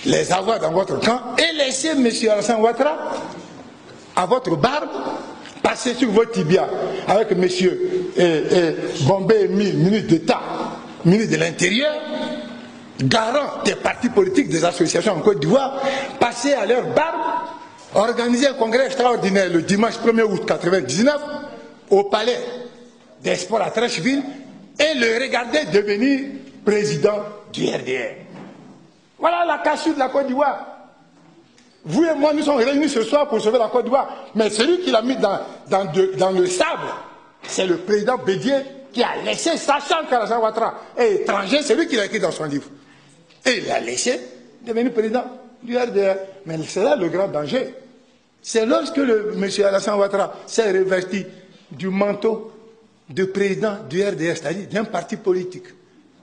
les avoir dans votre camp et laisser M. Alassane Ouattara à votre barbe, passer sur votre tibia avec M. Bombay Emile, ministre d'État, ministre de l'Intérieur, garant des partis politiques, des associations en Côte d'Ivoire, passer à leur barbe, organiser un congrès extraordinaire le dimanche 1er août 1999 au palais des sports à Trècheville et le regarder devenir président du RDR. Voilà la cassure de la Côte d'Ivoire. Vous et moi, nous sommes réunis ce soir pour sauver la Côte d'Ivoire. Mais celui qui l'a mis dans le sable, c'est le président Bédier qui a laissé, sachant qu'Alassane Ouattara est étranger, c'est lui qui l'a écrit dans son livre. Et il l'a laissé devenir président du RDR. Mais c'est là le grand danger. C'est lorsque M. Alassane Ouattara s'est revêtu du manteau de président du RDR, c'est-à-dire d'un parti politique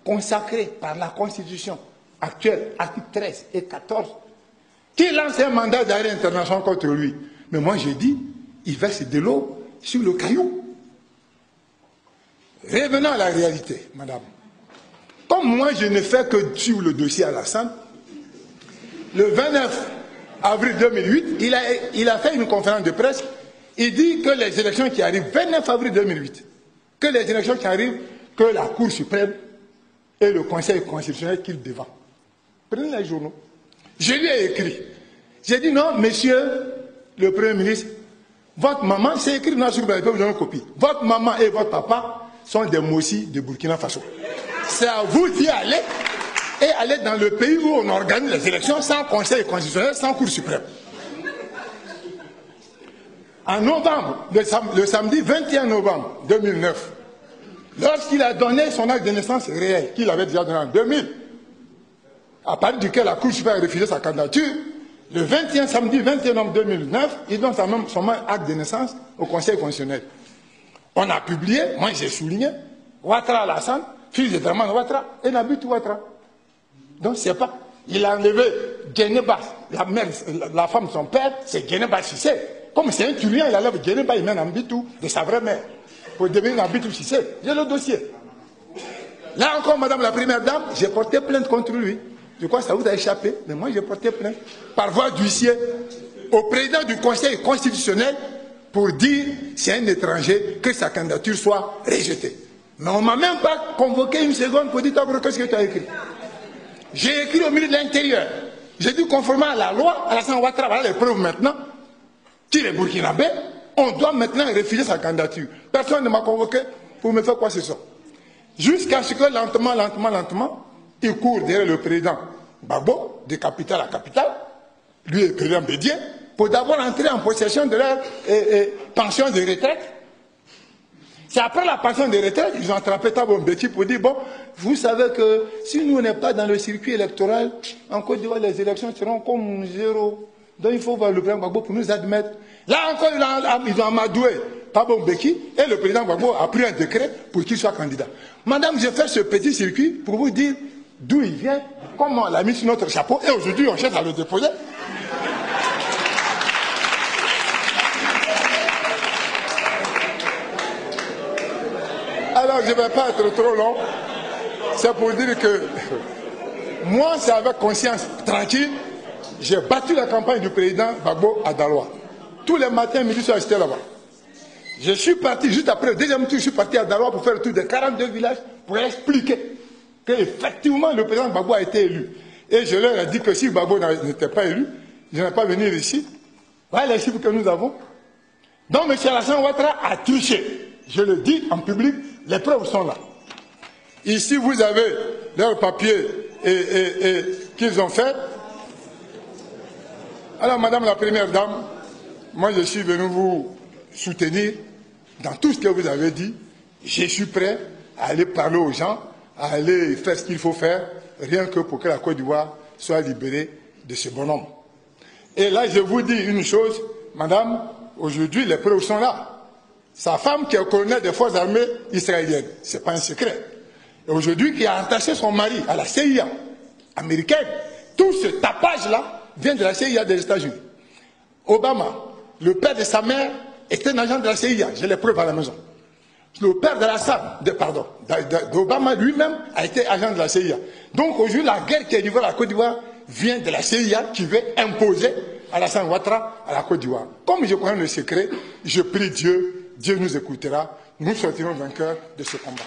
consacré par la Constitution actuelle, articles 13 et 14, qui lance un mandat d'arrêt international contre lui. Mais moi j'ai dit, il verse de l'eau sur le caillou. Revenons à la réalité, madame. Comme moi je ne fais que suivre le dossier Alassane, le 29 avril 2008, il a fait une conférence de presse. Il dit que les élections qui arrivent, 29 avril 2008, que les élections qui arrivent, que la Cour suprême et le Conseil constitutionnel qu'il défend. Prenez les journaux. Je lui ai écrit. J'ai dit non, monsieur le Premier ministre, votre maman, c'est écrit dans le peuple, j'ai une copie. Votre maman et votre papa sont des Mossi de Burkina Faso. C'est à vous d'y aller et aller dans le pays où on organise les élections sans Conseil constitutionnel, sans Cour suprême. En novembre, le samedi 21 novembre 2009, lorsqu'il a donné son acte de naissance réel, qu'il avait déjà donné en 2000, à partir duquel la Cour suprême a refusé sa candidature, le samedi 21 novembre 2009, il donne son même acte de naissance au Conseil constitutionnel. On a publié, moi j'ai souligné, Ouattara Alassane, fils de Draman Ouattara, et Nabitou Ouattara. Donc c'est pas, il a enlevé Guénéba, la mère, la femme de son père, c'est Guénéba Sissé. Comme c'est un Turien, il enlève Guénéba, il mène Nabitou de sa vraie mère, pour devenir Nabitou Sissé. J'ai le dossier. Là encore, madame la première dame, j'ai porté plainte contre lui. Je crois que ça vous a échappé, mais moi j'ai porté plainte par voie d'huissier au président du Conseil constitutionnel pour dire c'est un étranger que sa candidature soit rejetée. Mais on ne m'a même pas convoqué une seconde pour dire qu'est-ce que tu as écrit. J'ai écrit au ministre de l'Intérieur. J'ai dit conformément à la loi, Alassane Ouattara, voilà les preuves maintenant, qu'il est burkinabé, on doit maintenant refuser sa candidature. Personne ne m'a convoqué pour me faire quoi que ce soit. Jusqu'à ce que lentement, il court derrière le président Gbagbo, de capitale à capitale, lui et le président Bédier, pour d'abord entrer en possession de leur pension de retraite. C'est après la pension de retraite, ils ont attrapé Thabo Mbeki pour dire, bon, vous savez que si nous n'est pas dans le circuit électoral, en Côte d'Ivoire, les élections seront comme zéro. Donc il faut voir le président Gbagbo pour nous admettre. Là encore, ils ont amadoué Thabo Mbeki et le président Gbagbo a pris un décret pour qu'il soit candidat. Madame, j'ai fait ce petit circuit pour vous dire d'où il vient, comment on l'a mis sur notre chapeau et aujourd'hui on cherche à le déposer. Alors je ne vais pas être trop long, c'est pour dire que moi c'est avec conscience tranquille, j'ai battu la campagne du président Gbagbo à Daloa. Tous les matins, midi, soir, j'étais là-bas. Je suis parti, juste après le deuxième tour, je suis parti à Daloa pour faire le tour de 42 villages pour expliquer qu'effectivement le président Gbagbo a été élu. Et je leur ai dit que si Gbagbo n'était pas élu, je n'allais pas venir ici. Voilà les chiffres que nous avons. Donc M. Alassane Ouattara a triché. Je le dis en public, les preuves sont là. Ici, vous avez leurs papiers qu'ils ont fait. Alors, madame la première dame, moi je suis venu vous soutenir dans tout ce que vous avez dit. Je suis prêt à aller parler aux gens, à aller faire ce qu'il faut faire, rien que pour que la Côte d'Ivoire soit libérée de ce bonhomme. Et là, je vous dis une chose, madame, aujourd'hui, les preuves sont là. Sa femme qui est colonel des forces armées israéliennes, ce n'est pas un secret. Et aujourd'hui, qui a attaché son mari à la CIA américaine, tout ce tapage-là vient de la CIA des États-Unis. Obama, le père de sa mère, était un agent de la CIA, j'ai les preuves à la maison. Le père d'Obama lui-même a été agent de la CIA. Donc aujourd'hui, la guerre qui est livrée à la Côte d'Ivoire, vient de la CIA qui veut imposer Alassane Ouattara à la Côte d'Ivoire. Comme je connais le secret, je prie Dieu, Dieu nous écoutera, nous sortirons vainqueurs de ce combat.